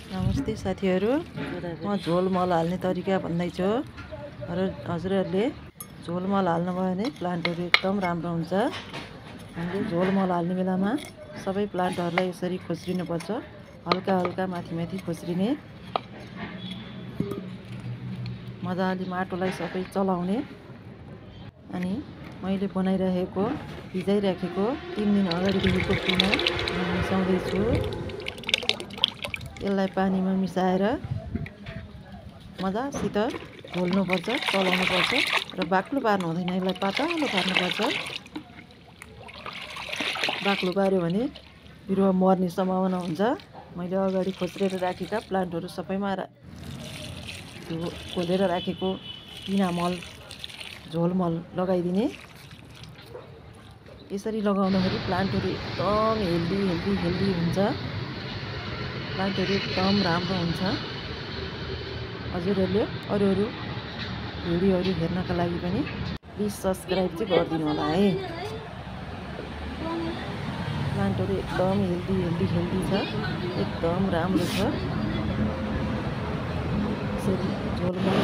नमस्ते साथीहरू, म झोल मल हाल्ने तरिका भन्दैछु। हजुरहरूले झोल मल हाल्नुभयो भने प्लान्टहरू एकदम राम्रो हुन्छ। हामीले झोल मल हाल्ने बेलामा सबै प्लान्टहरूलाई यसरी खोस्रिनुपर्छ। हल्का हल्का माथि माथि खोस्रिने, मजाले माटोलाई सबै चलाउने। अनि मैले बनाइराखेको भिजाइराखेको 3 दिन अगाडिदेखिको पिना म मिसाउँदैछु। यसलाई पानीमा मिसाएर मजासित घोल्नुपर्छ, चलाउनुपर्छ र बाक्लो पार्नु हुँदैन। यसलाई पातलो पार्नुपर्छ। बाक्लो पार्यो भने बिरुवा मर्ने सम्भावना हुन्छ। मैले अगाडि खोस्रेर राखेका प्लान्टहरू सबैमा खोलेर राखेको पिना मल, झोल मल लगाइदिने। यसरी लगाउँदाखेरि प्लान्टहरू एकदम हेल्दी हुन्छ। प्लान्टहरू एकदम राम्रो हुन्छ। हजुरहरूले अरू भिडियोहरू हेर्नका लागि पनि प्लिज सब्सक्राइब चाहिँ गरिदिनु होला है। प्लान्टहरू एकदम हेल्दी छ, एकदम राम्रो छ। यसरी झोल मल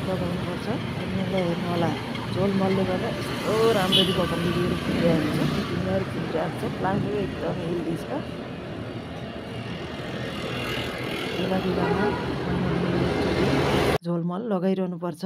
लगाउनुपर्छ। यहाँलाई हेर्नु होला, झोल मलले गर्दा यस्तो राम्ररी बगनभित्र फुलिरहेको छ। प्लान्टहरू एकदम हेल्दी छ। बेला बेलामा झोल मल लगाइरहनु पर्छ।